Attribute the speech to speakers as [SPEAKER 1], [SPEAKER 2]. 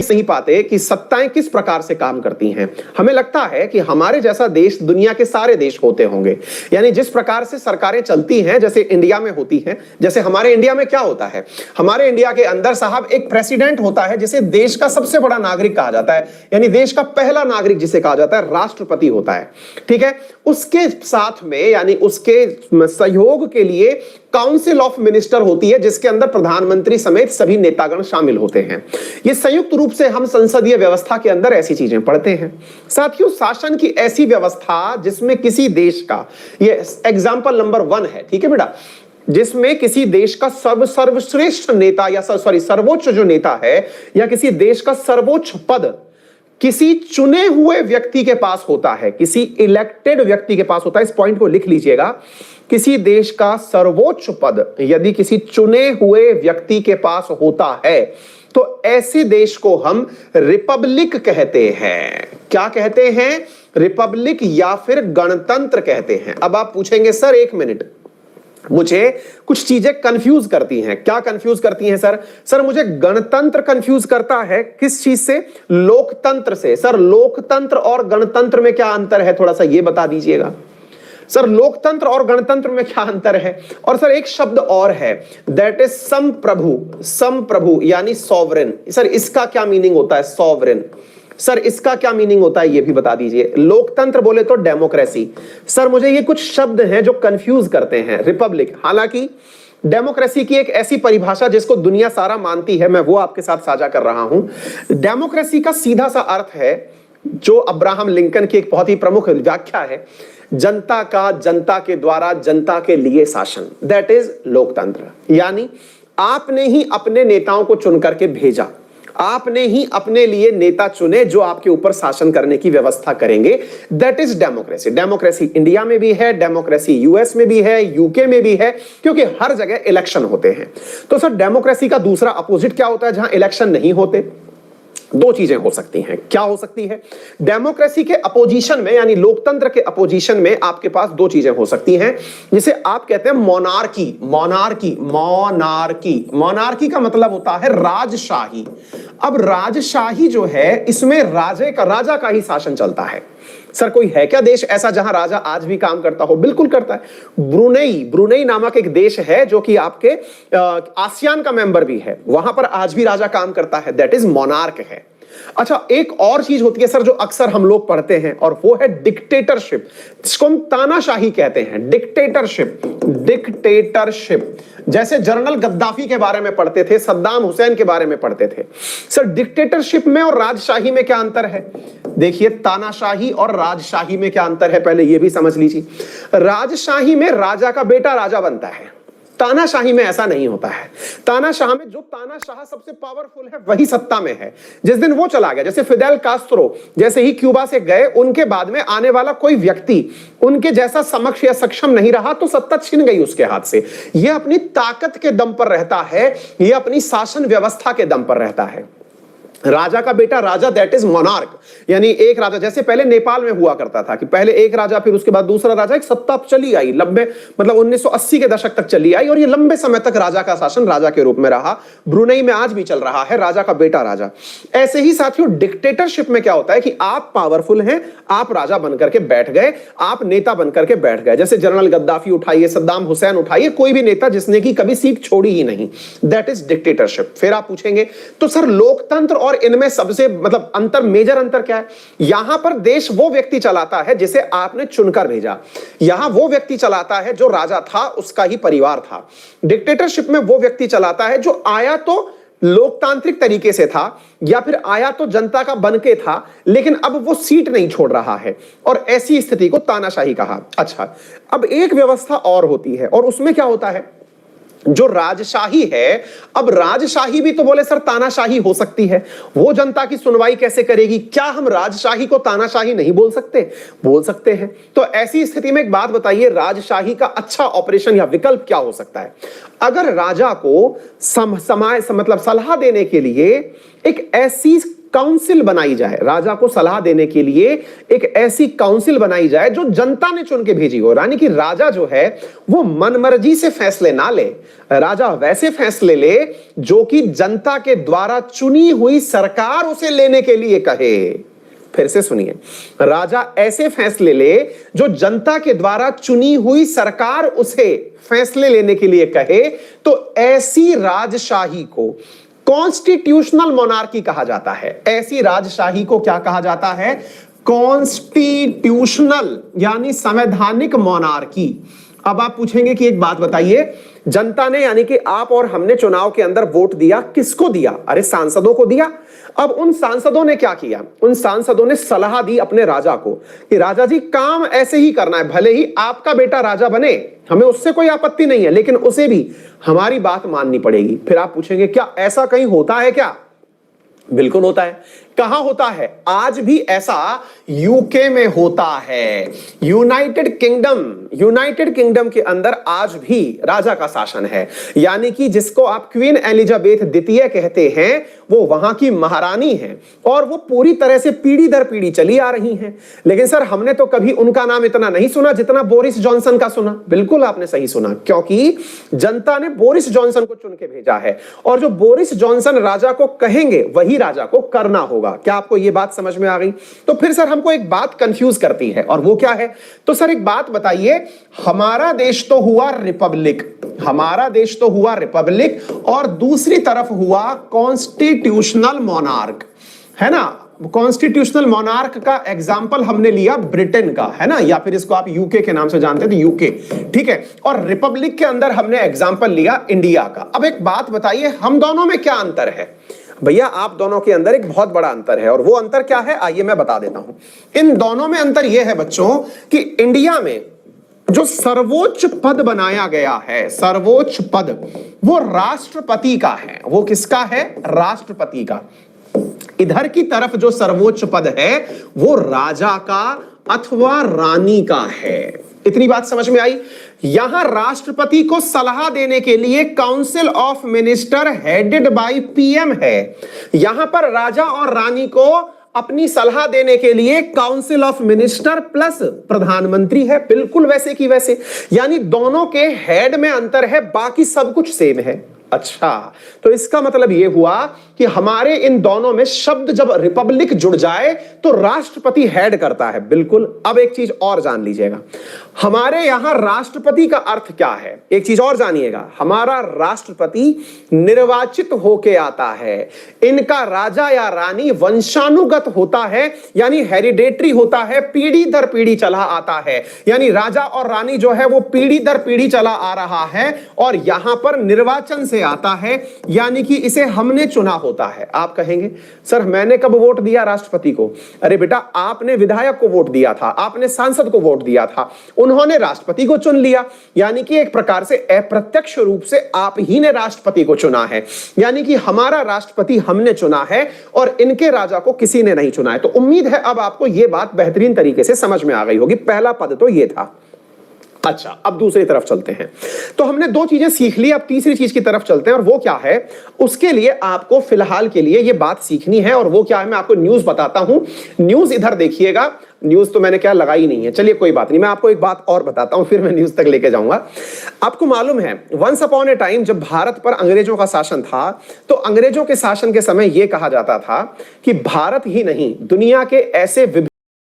[SPEAKER 1] नहीं पाते कि सत्ताएं किस प्रकार से काम करती हैं। हमें लगता है कि हमारे जैसा देश दुनिया के सारे देश होते होंगे, यानी जिस प्रकार से सरकारें चलती हैं जैसे इंडिया में होती हैं। जैसे हमारे इंडिया में क्या होता है, हमारे इंडिया के अंदर साहब एक प्रेसिडेंट होता है जिसे देश का सबसे बड़ा नागरिक कहा जाता है, यानी देश का पहला नागरिक जिसे कहा जाता है राष्ट्रपति होता है, ठीक है। उसके साथ में यानी उसके सहयोग के लिए काउंसिल ऑफ मिनिस्टर होती है जिसके अंदर प्रधानमंत्री समेत सभी नेतागण शामिल होते हैं। ये संयुक्त रूप से हम संसदीय व्यवस्था के अंदर ऐसी चीजें पढ़ते हैं। साथियों, शासन की ऐसी व्यवस्था जिसमें किसी देश का, ये एग्जाम्पल नंबर 1 है, ठीक है बेटा, जिसमें किसी देश का सर्वश्रेष्ठ नेता या सर्वोच्च जो नेता है या किसी देश का सर्वोच्च पद किसी चुने हुए व्यक्ति के पास होता है, किसी इलेक्टेड व्यक्ति के पास होता है। इस पॉइंट को लिख लीजिएगा, किसी देश का सर्वोच्च पद यदि किसी चुने हुए व्यक्ति के पास होता है तो ऐसे देश को हम रिपब्लिक कहते हैं। क्या कहते हैं? रिपब्लिक या फिर गणतंत्र कहते हैं। अब आप पूछेंगे सर एक मिनट, मुझे कुछ चीजें कंफ्यूज करती हैं। क्या कंफ्यूज करती हैं सर? सर मुझे गणतंत्र कंफ्यूज करता है। किस चीज से? लोकतंत्र से। सर लोकतंत्र और गणतंत्र में क्या अंतर है, थोड़ा सा ये बता दीजिएगा। सर लोकतंत्र और गणतंत्र में क्या अंतर है? और सर एक शब्द और है, दैट इज संप्रभु। संप्रभु यानी सॉवरेन। सर इसका क्या मीनिंग होता है? सॉवरेन। सर इसका क्या मीनिंग होता है ये भी बता दीजिए। लोकतंत्र बोले तो डेमोक्रेसी। सर मुझे ये कुछ शब्द हैं जो कंफ्यूज करते हैं। रिपब्लिक, हालांकि डेमोक्रेसी की एक ऐसी परिभाषा जिसको दुनिया सारा मानती है, मैं वो आपके साथ साझा कर रहा हूं। डेमोक्रेसी का सीधा सा अर्थ है, जो अब्राहम लिंकन की एक बहुत ही प्रमुख व्याख्या है, जनता का जनता के द्वारा जनता के लिए शासन, दैट इज लोकतंत्र। यानी आपने ही अपने नेताओं को चुन करके भेजा, आपने ही अपने लिए नेता चुने जो आपके ऊपर शासन करने की व्यवस्था करेंगे, that is democracy. Democracy India में भी है, डेमोक्रेसी यूएस में भी है, यूके में भी है, क्योंकि हर जगह इलेक्शन होते हैं। तो सर डेमोक्रेसी का दूसरा अपोजिट क्या होता है जहां इलेक्शन नहीं होते? दो चीजें हो सकती हैं। क्या हो सकती है? डेमोक्रेसी के अपोजिशन में यानी लोकतंत्र के अपोजिशन में आपके पास दो चीजें हो सकती हैं, जिसे आप कहते हैं मोनार्की। मोनार्की, मोनार्की, मोनार्की का मतलब होता है राजशाही। अब राजशाही जो है इसमें राजा का ही शासन चलता है। सर कोई है क्या देश ऐसा जहां राजा आज भी काम करता हो? बिल्कुल करता है। ब्रुनेई नामक एक देश है जो कि आपके आसियान का मेंबर भी है, वहां पर आज भी राजा काम करता है, दैट इज मोनार्क है। अच्छा, एक और चीज होती है सर जो अक्सर हम लोग पढ़ते हैं, और वो है डिक्टेटरशिप, जिसको हम तानाशाही कहते हैं। डिक्टेटरशिप, डिक्टेटरशिप, जैसे जनरल गद्दाफी के बारे में पढ़ते थे, सद्दाम हुसैन के बारे में पढ़ते थे। सर डिक्टेटरशिप में और राजशाही में क्या अंतर है? देखिए, तानाशाही और राजशाही में क्या अंतर है पहले ये भी समझ लीजिए। राजशाही में राजा का बेटा राजा बनता है, तानाशाही में ऐसा नहीं होता है। तानाशाह में जो तानाशाह सबसे पावरफुल है वही सत्ता में है। जिस दिन वो चला गया, जैसे फिदेल कास्त्रो जैसे ही क्यूबा से गए, उनके बाद में आने वाला कोई व्यक्ति उनके जैसा समक्ष या सक्षम नहीं रहा तो सत्ता छिन गई उसके हाथ से। यह अपनी ताकत के दम पर रहता है, यह अपनी शासन व्यवस्था के दम पर रहता है। राजा का बेटा राजा, दैट इज मोनार्क। यानी एक राजा, जैसे पहले नेपाल में हुआ करता था कि पहले एक राजा फिर उसके बाद दूसरा राजा, एक सत्ता चली आई लंबे, मतलब 1980 के दशक तक चली आई, और ये लंबे समय तक राजा का शासन राजा के रूप में रहा। ब्रुनेई में आज भी चल रहा है, राजा का बेटा राजा। ऐसे ही साथियों डिक्टेटरशिप में क्या होता है कि आप पावरफुल हैं, आप राजा बनकर के बैठ गए, आप नेता बनकर के बैठ गए। जैसे जनरल गद्दाफी उठाइए, सद्दाम हुसैन उठाइए, कोई भी नेता जिसने की कभी सीट छोड़ी ही नहीं, दैट इज डिक्टेटरशिप। फिर आप पूछेंगे तो सर लोकतंत्र और इनमें सबसे मतलब अंतर, मेजर अंतर क्या है? यहां पर देश वो व्यक्ति चलाता है जिसे आपने चुनकर भेजा, यहां वो व्यक्ति चलाता है जो राजा था उसका ही परिवार था। डिक्टेटरशिप में वो व्यक्ति चलाता है जो आया तो लोकतांत्रिक तरीके से था या फिर आया तो जनता का बनके था, लेकिन अब वो सीट नहीं छोड़ रहा है, और ऐसी स्थिति को तानाशाही कहा। अच्छा, अब एक व्यवस्था और होती है और उसमें क्या होता है, जो राजशाही है। अब राजशाही भी तो बोले सर तानाशाही हो सकती है, वो जनता की सुनवाई कैसे करेगी? क्या हम राजशाही को तानाशाही नहीं बोल सकते? बोल सकते हैं। तो ऐसी स्थिति में एक बात बताइए, राजशाही का अच्छा ऑपरेशन या विकल्प क्या हो सकता है? अगर राजा को मतलब सलाह देने के लिए एक ऐसी काउंसिल बनाई जाए, राजा को सलाह देने के लिए एक ऐसी काउंसिल बनाई जाए जो जनता ने चुन के भेजी हो। यानी कि राजा जो है वो मनमर्जी से फैसले ना ले, राजा वैसे फैसले ले जो कि जनता के द्वारा चुनी हुई सरकार उसे लेने के लिए कहे। फिर से सुनिए, राजा ऐसे फैसले ले जो जनता के द्वारा चुनी हुई सरकार उसे फैसले लेने के लिए कहे। तो ऐसी राजशाही को कॉन्स्टिट्यूशनल मोनार्की कहा जाता है। ऐसी राजशाही को क्या कहा जाता है? कॉन्स्टिट्यूशनल यानी संवैधानिक मोनार्की। अब आप पूछेंगे कि एक बात बताइए, जनता ने यानी कि आप और हमने चुनाव के अंदर वोट दिया, किसको दिया? अरे सांसदों को दिया। अब उन सांसदों ने क्या किया? उन सांसदों ने सलाह दी अपने राजा को कि राजा जी काम ऐसे ही करना है, भले ही आपका बेटा राजा बने, हमें उससे कोई आपत्ति नहीं है, लेकिन उसे भी हमारी बात माननी पड़ेगी। फिर आप पूछेंगे क्या ऐसा कहीं होता है क्या? बिल्कुल होता है। कहां होता है? आज भी ऐसा यूके में होता है। यूनाइटेड किंगडम के अंदर आज भी राजा का शासन है। यानी कि जिसको आप क्वीन एलिजाबेथ द्वितीय कहते हैं, वो वहां की महारानी है और वो पूरी तरह से पीढ़ी दर पीढ़ी चली आ रही हैं। लेकिन सर हमने तो कभी उनका नाम इतना नहीं सुना जितना बोरिस जॉनसन का सुना। बिल्कुल आपने सही सुना, क्योंकि जनता ने बोरिस जॉनसन को चुन के भेजा है और जो बोरिस जॉनसन राजा को कहेंगे वही राजा को करना होगा। क्या आपको यह बात समझ में आ गई? तो फिर सर हमको एक बात कंफ्यूज करती है, और वो क्या है? तो सर एक बात बताइए, हमारा देश तो हुआ रिपब्लिक और दूसरी तरफ हुआ कॉन्स्टिट्यूशनल मोनार्क, है ना? कॉन्स्टिट्यूशनल मोनार्क का एग्जाम्पल हमने लिया ब्रिटेन का, है ना, या फिर इसको आप यूके के नाम से जानते थे, यूके, ठीक है। और रिपब्लिक के अंदर हमने एग्जाम्पल लिया इंडिया का। अब एक बात बताइए, हम दोनों में क्या अंतर है? भैया आप दोनों के अंदर एक बहुत बड़ा अंतर है, और वो अंतर क्या है आइए मैं बता देता हूं। इन दोनों में अंतर यह है बच्चों कि इंडिया में जो सर्वोच्च पद बनाया गया है, सर्वोच्च पद, वो राष्ट्रपति का है। वो किसका है? राष्ट्रपति का। इधर की तरफ जो सर्वोच्च पद है वो राजा का अथवा रानी का है। इतनी बात समझ में आई? यहां राष्ट्रपति को सलाह देने के लिए council of minister headed by PM है। यहां पर राजा और रानी को अपनी सलाह देने के लिए काउंसिल ऑफ मिनिस्टर प्लस प्रधानमंत्री है, बिल्कुल वैसे की वैसे। यानी दोनों के हेड में अंतर है, बाकी सब कुछ सेम है। अच्छा, तो इसका मतलब यह हुआ कि हमारे इन दोनों में शब्द जब रिपब्लिक जुड़ जाए तो राष्ट्रपति हेड करता है। बिल्कुल। अब एक चीज और जान लीजिएगा, हमारे यहां राष्ट्रपति का अर्थ क्या है? एक चीज और जानिएगा, हमारा राष्ट्रपति निर्वाचित होके आता है। इनका राजा या रानी वंशानुगत होता है, यानी हेरिडेटरी होता है, पीढ़ी दर पीढ़ी चला आता है। यानी राजा और रानी जो है वो पीढ़ी दर पीढ़ी चला आ रहा है और यहां पर निर्वाचन से आता है, यानी कि इसे हमने चुना होता है। आप कहेंगे सर मैंने कब वोट दिया राष्ट्रपति को? अरे बेटा आपने विधायक को वोट दिया था, आपने सांसद को वोट दिया था, उन्होंने राष्ट्रपति को चुन लिया। यानी कि एक प्रकार से अप्रत्यक्ष रूप से आप ही ने राष्ट्रपति को चुना है। यानी कि हमारा राष्ट्रपति हमने चुना है और इनके राजा को किसी ने नहीं चुना है। तो उम्मीद है अब आपको यह बात बेहतरीन तरीके से समझ में आ गई होगी। पहला पद तो यह था। अच्छा, अब दूसरी तरफ चलते हैं। तो हमने दो चीजें सीख ली, अब तीसरी चीज की तरफ चलते हैं, और वो क्या है? उसके लिए आपको फिलहाल के लिए ये बात सीखनी है, और वो क्या है मैं आपको न्यूज बताता हूं। न्यूज इधर देखिएगा, न्यूज तो मैंने क्या लगाई नहीं है, चलिए कोई बात नहीं, मैं आपको एक बात और बताता हूं, फिर मैं न्यूज तक लेके जाऊंगा। आपको मालूम है वंस अपॉन ए टाइम जब भारत पर अंग्रेजों का शासन था, तो अंग्रेजों के शासन के समय यह कहा जाता था कि भारत ही नहीं दुनिया के ऐसे